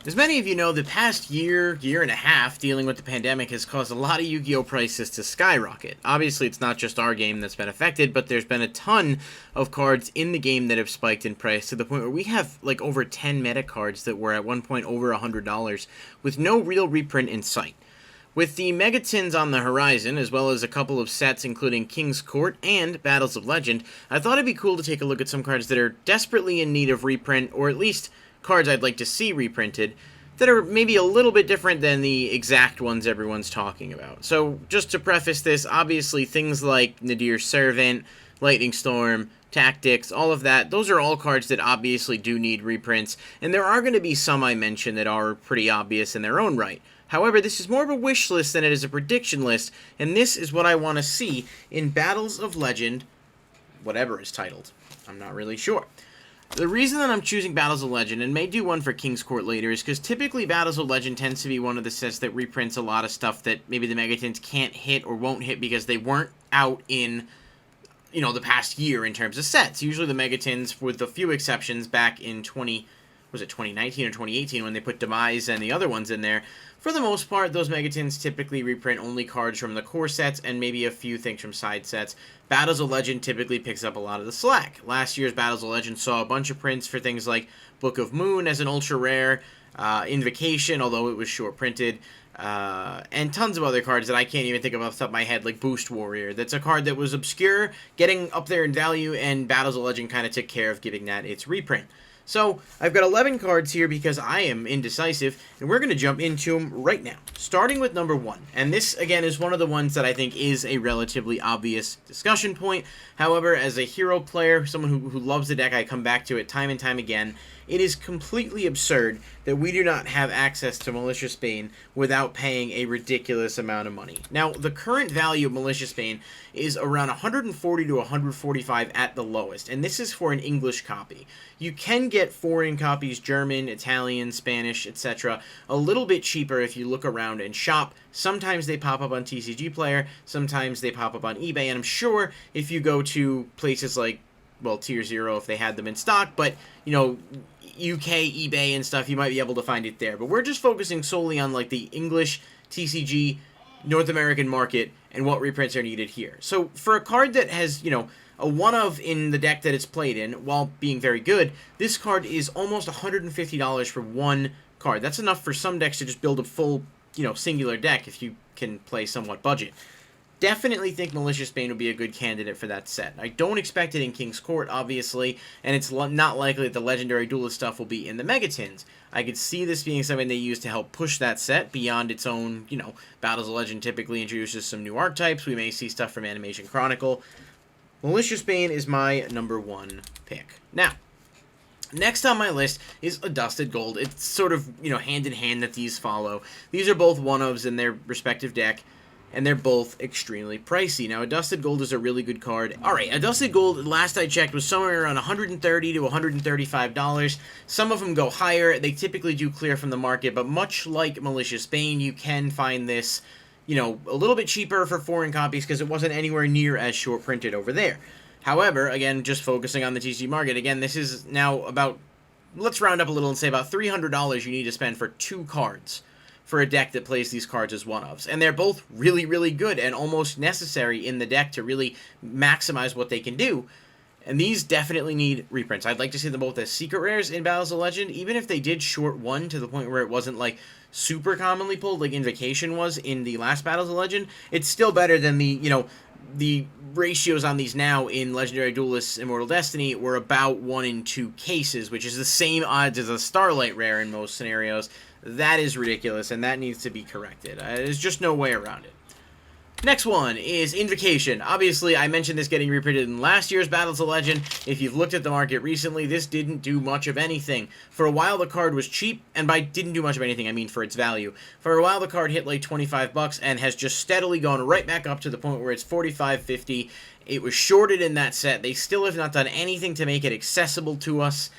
As many of you know, the past year and a half dealing with the pandemic has caused a lot of Yu-Gi-Oh prices to skyrocket. Obviously, it's not just our game that's been affected, but there's been a ton of cards in the game that have spiked in price to the point where we have like over 10 meta cards that were at one point over $100 with no real reprint in sight. With the Megatins on the horizon, as well as a couple of sets including King's Court and Battles of Legend, I thought it'd be cool to take a look at some cards that are desperately in need of reprint, or at least cards I'd like to see reprinted, that are maybe a little bit different than the exact ones everyone's talking about. So, just to preface this, obviously things like Nadir's Servant, Lightning Storm, Tactics, all of that, those are all cards that obviously do need reprints, and there are going to be some I mentioned that are pretty obvious in their own right. However, this is more of a wish list than it is a prediction list, and this is what I want to see in Battles of Legend, whatever is titled. I'm not really sure. The reason that I'm choosing Battles of Legend, and may do one for King's Court later, is because typically Battles of Legend tends to be one of the sets that reprints a lot of stuff that maybe the Megatins can't hit or won't hit because they weren't out in, you know, the past year in terms of sets. Usually the Megatins, with a few exceptions, back in 2019 or 2018 when they put Demise and the other ones in there, for the most part, those Megatins typically reprint only cards from the core sets and maybe a few things from side sets. Battles of Legend typically picks up a lot of the slack. Last year's Battles of Legend saw a bunch of prints for things like Book of Moon as an ultra rare, Invocation, although it was short printed, and tons of other cards that I can't even think of off the top of my head, like Boost Warrior. That's a card that was obscure, getting up there in value, and Battles of Legend kind of took care of giving that its reprint. So, I've got 11 cards here because I am indecisive, and we're going to jump into them right now. Starting with number 1, and this, again, is one of the ones that I think is a relatively obvious discussion point. However, as a hero player, someone who loves the deck, I come back to it time and time again. It is completely absurd that we do not have access to Malicious Spain without paying a ridiculous amount of money. Now, the current value of Malicious Spain is around 140 to 145 at the lowest, and this is for an English copy. You can get foreign copies, German, Italian, Spanish, etc., a little bit cheaper if you look around and shop. Sometimes they pop up on TCG Player, sometimes they pop up on eBay, and I'm sure if you go to places like, well, Tier 0 if they had them in stock, but, you know, UK, eBay, and stuff, you might be able to find it there. But we're just focusing solely on, like, the English TCG North American market and what reprints are needed here. So, for a card that has, you know, a one-of in the deck that it's played in, while being very good, this card is almost $150 for one card. That's enough for some decks to just build a full, you know, singular deck if you can play somewhat budget. Definitely think Malicious Spain would be a good candidate for that set. I don't expect it in King's Court, obviously, and it's not likely that the Legendary Duelist stuff will be in the Megatins. I could see this being something they use to help push that set beyond its own, you know, Battles of Legend typically introduces some new archetypes. We may see stuff from Animation Chronicle. Malicious Spain is my number 1 pick. Now, next on my list is a Dusted Gold. It's sort of, you know, hand in hand that these follow. These are both one-ofs in their respective deck, and they're both extremely pricey. Now, a Dusted Gold is a really good card. Alright, a Dusted Gold, last I checked, was somewhere around $130 to $135. Some of them go higher. They typically do clear from the market, but much like Malicious Spain, you can find this, you know, a little bit cheaper for foreign copies because it wasn't anywhere near as short printed over there. However, again, just focusing on the TCG market, again, this is now about, let's round up a little and say about $300 you need to spend for 2 cards for a deck that plays these cards as one-ofs. And they're both really, really good and almost necessary in the deck to really maximize what they can do. And these definitely need reprints. I'd like to see them both as secret rares in Battles of Legend, even if they did short one to the point where it wasn't, like, super commonly pulled, like Invocation was in the last Battles of Legend. It's still better than the, you know, the ratios on these now in Legendary Duelist Immortal Destiny were about 1 in 2 cases, which is the same odds as a Starlight rare in most scenarios. That is ridiculous, and that needs to be corrected. There's just no way around it. Next one is Invocation. Obviously, I mentioned this getting reprinted in last year's Battles of Legend. If you've looked at the market recently, this didn't do much of anything. For a while, the card was cheap, and by didn't do much of anything, I mean for its value. For a while, the card hit like 25 bucks and has just steadily gone right back up to the point where it's 45, 50. It was shorted in that set. They still have not done anything to make it accessible to us.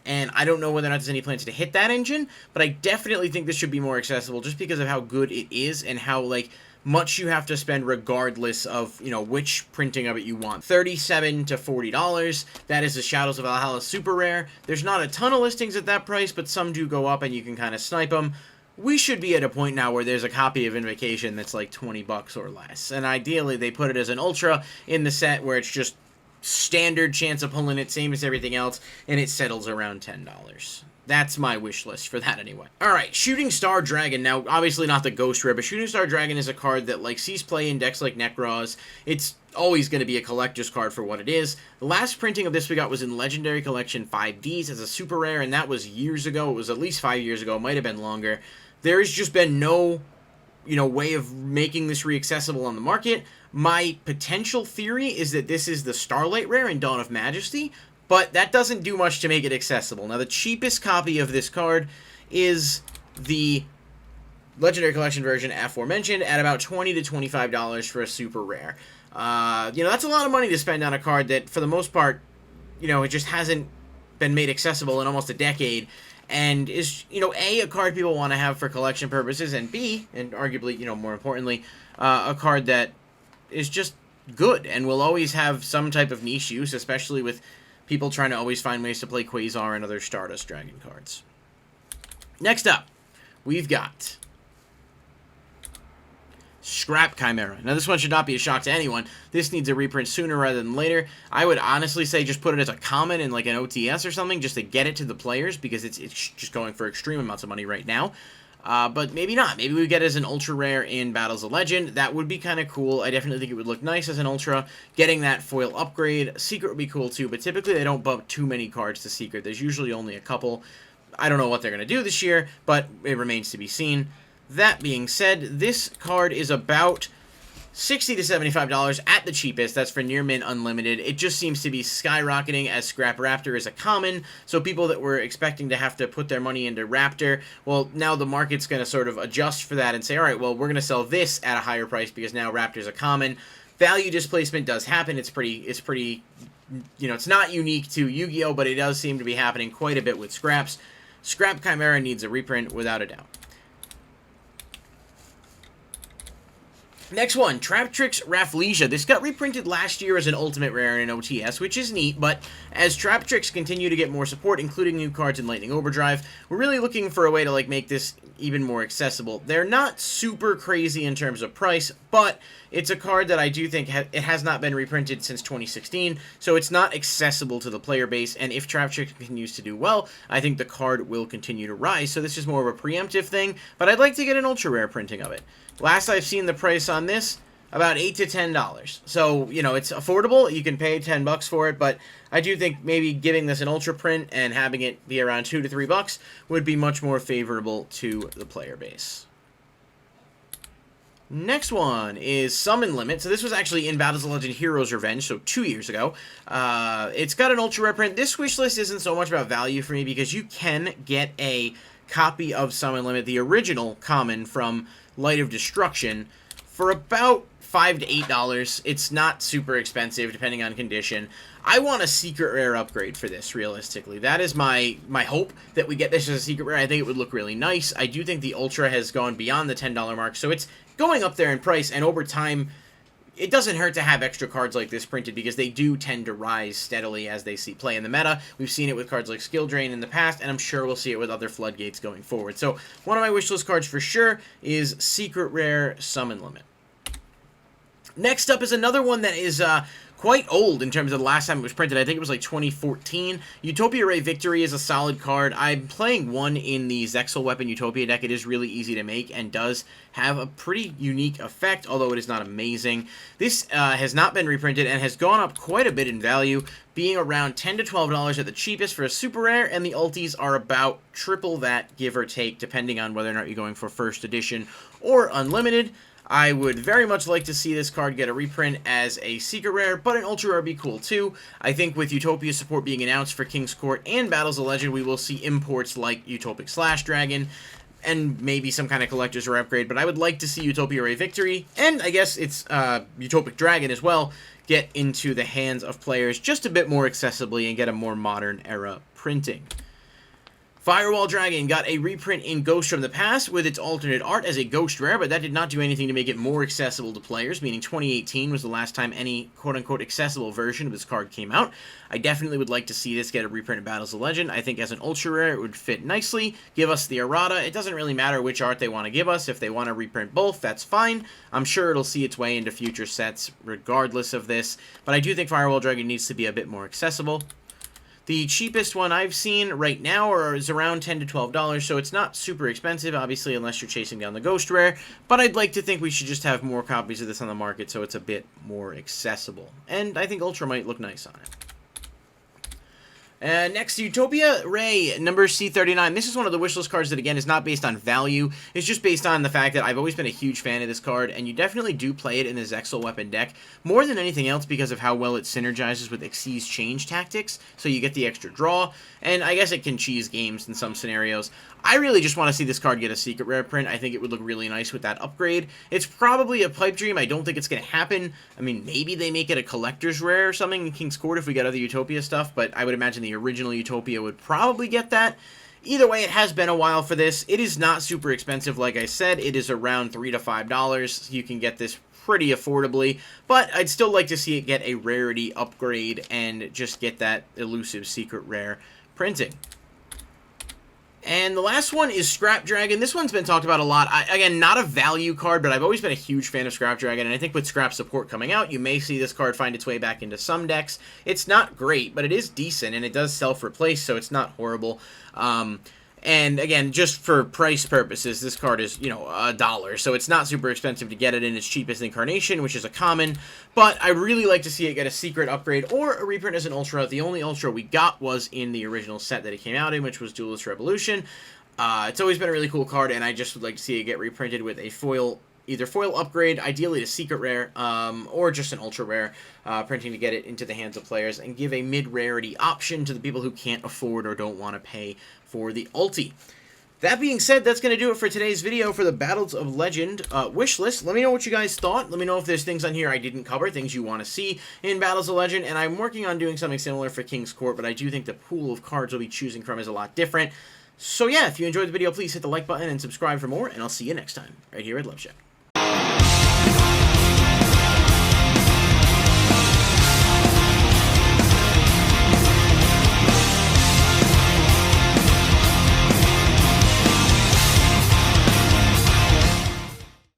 And I don't know whether or not there's any plans to hit that engine, but I definitely think this should be more accessible just because of how good it is and how, like, much you have to spend regardless of, you know, which printing of it you want. $37 to $40. That is the Shadows of Valhalla Super Rare. There's not a ton of listings at that price, but some do go up and you can kind of snipe them. We should be at a point now where there's a copy of Invocation that's like 20 bucks or less. And ideally, they put it as an Ultra in the set where it's just standard chance of pulling it, same as everything else, and it settles around $10. That's my wish list for that anyway. Alright, Shooting Star Dragon. Now, obviously not the Ghost Rare, but Shooting Star Dragon is a card that, like, sees play in decks like Necros. It's always going to be a collector's card for what it is. The last printing of this we got was in Legendary Collection 5Ds as a super rare, and that was years ago. It was at least 5 years ago. It might have been longer. There's just been no, you know, way of making this re-accessible on the market. My potential theory is that this is the Starlight Rare in Dawn of Majesty, but that doesn't do much to make it accessible. Now, the cheapest copy of this card is the Legendary Collection version aforementioned at about $20 to $25 for a super rare. You know, that's a lot of money to spend on a card that, for the most part, you know, it just hasn't been made accessible in almost a decade, and is, you know, A, a card people want to have for collection purposes, and B, and arguably, you know, more importantly, a card that is just good and will always have some type of niche use, especially with people trying to always find ways to play Quasar and other Stardust Dragon cards. Next up, we've got Scrap Chimera. Now, this one should not be a shock to anyone. This needs a reprint sooner rather than later. I would honestly say just put it as a common in like an OTS or something just to get it to the players, because it's just going for extreme amounts of money right now. But maybe not. Maybe we get it as an ultra rare in Battles of Legend. That would be kind of cool. I definitely think it would look nice as an ultra. Getting that foil upgrade. Secret would be cool too, but typically they don't bump too many cards to Secret. There's usually only a couple. I don't know what they're going to do this year, but it remains to be seen. That being said, this card is about $60 to $75 at the cheapest. That's for Near Mint Unlimited. It just seems to be skyrocketing as Scrap Raptor is a common, so people that were expecting to have to put their money into Raptor, well, now the market's going to sort of adjust for that and say, alright, well, we're going to sell this at a higher price because now Raptor's a common. Value displacement does happen. It's pretty, you know, it's not unique to Yu-Gi-Oh, but it does seem to be happening quite a bit with Scraps. Scrap Chimera needs a reprint, without a doubt. Next one, Traptrix Rafflesia. This got reprinted last year as an Ultimate Rare in an OTS, which is neat, but as Traptrix continue to get more support, including new cards in Lightning Overdrive, we're really looking for a way to like make this even more accessible. They're not super crazy in terms of price, but it's a card that I do think it has not been reprinted since 2016, so it's not accessible to the player base, and if Traptrix continues to do well, I think the card will continue to rise, so this is more of a preemptive thing, but I'd like to get an ultra rare printing of it. Last I've seen the price on this, about $8 to $10. So, you know, it's affordable. You can pay 10 bucks for it, but I do think maybe giving this an ultra print and having it be around $2 to $3 would be much more favorable to the player base. Next one is Summon Limit. So this was actually in Battles of Legend Heroes Revenge, so 2 years ago. It's got an ultra rare print. This wish list isn't so much about value for me because you can get a copy of Summon Limit, the original common from Light of Destruction, for about $5 to $8. It's not super expensive depending on condition. I want a secret rare upgrade for this, realistically. That is my hope, that we get this as a secret rare. I think it would look really nice. I do think the ultra has gone beyond the $10 mark, so it's going up there in price, and over time, it doesn't hurt to have extra cards like this printed because they do tend to rise steadily as they see play in the meta. We've seen it with cards like Skill Drain in the past, and I'm sure we'll see it with other Floodgates going forward. So one of my wishlist cards for sure is Secret Rare Summon Limit. Next up is another one that is quite old in terms of the last time it was printed. I think it was like 2014. Utopia Ray Victory is a solid card. I'm playing one in the Zexal Weapon Utopia deck. It is really easy to make and does have a pretty unique effect, although it is not amazing. This has not been reprinted and has gone up quite a bit in value, being around $10 to $12 at the cheapest for a super rare, and the ultis are about triple that, give or take, depending on whether or not you're going for first edition or unlimited. I would very much like to see this card get a reprint as a secret rare, but an ultra rare would be cool too. I think with Utopia support being announced for King's Court and Battles of Legend, we will see imports like Utopic Slash Dragon, and maybe some kind of collector's rare upgrade, but I would like to see Utopia Ray Victory, and I guess it's Utopic Dragon as well, get into the hands of players just a bit more accessibly and get a more modern era printing. Firewall Dragon got a reprint in Ghost from the Past with its alternate art as a Ghost Rare, but that did not do anything to make it more accessible to players, meaning 2018 was the last time any quote-unquote accessible version of this card came out. I definitely would like to see this get a reprint in Battles of Legend. I think as an Ultra Rare it would fit nicely. Give us the errata. It doesn't really matter which art they want to give us. If they want to reprint both, that's fine. I'm sure it'll see its way into future sets regardless of this, but I do think Firewall Dragon needs to be a bit more accessible. The cheapest one I've seen right now is around $10 to $12, so it's not super expensive, obviously, unless you're chasing down the Ghost Rare, but I'd like to think we should just have more copies of this on the market so it's a bit more accessible. And I think Ultra might look nice on it. Next, Utopia Ray, number C39. This is one of the wishlist cards that, again, is not based on value. It's just based on the fact that I've always been a huge fan of this card, and you definitely do play it in the Zexal weapon deck, more than anything else because of how well it synergizes with Xyz's change tactics, so you get the extra draw, and I guess it can cheese games in some scenarios. I really just want to see this card get a secret rare print. I think it would look really nice with that upgrade. It's probably a pipe dream. I don't think it's going to happen. I mean, maybe they make it a collector's rare or something in King's Court if we get other Utopia stuff, but I would imagine the original Utopia would probably get that. Either way, it has been a while for this. It is not super expensive, like I said. It is around $3 to $5. You can get this pretty affordably, but I'd still like to see it get a rarity upgrade and just get that elusive secret rare printing. And the last one is Scrap Dragon. This one's been talked about a lot. Again, not a value card, but I've always been a huge fan of Scrap Dragon, and I think with Scrap support coming out, you may see this card find its way back into some decks. It's not great, but it is decent, and it does self-replace, so it's not horrible. And again, just for price purposes, this card is, you know, $1, so it's not super expensive to get it in its cheapest incarnation, which is a common, but I really like to see it get a secret upgrade or a reprint as an Ultra. The only Ultra we got was in the original set that it came out in, which was Duelist Revolution. It's always been a really cool card, and I just would like to see it get reprinted with a foil, either foil upgrade, ideally a secret rare, or just an ultra rare, printing to get it into the hands of players and give a mid-rarity option to the people who can't afford or don't want to pay for the ulti. That being said, that's going to do it for today's video for the Battles of Legend wish list. Let me know what you guys thought. Let me know if there's things on here I didn't cover, things you want to see in Battles of Legend, and I'm working on doing something similar for King's Court, but I do think the pool of cards we'll be choosing from is a lot different. So yeah, if you enjoyed the video, please hit the like button and subscribe for more, and I'll see you next time, right here at Loveshack.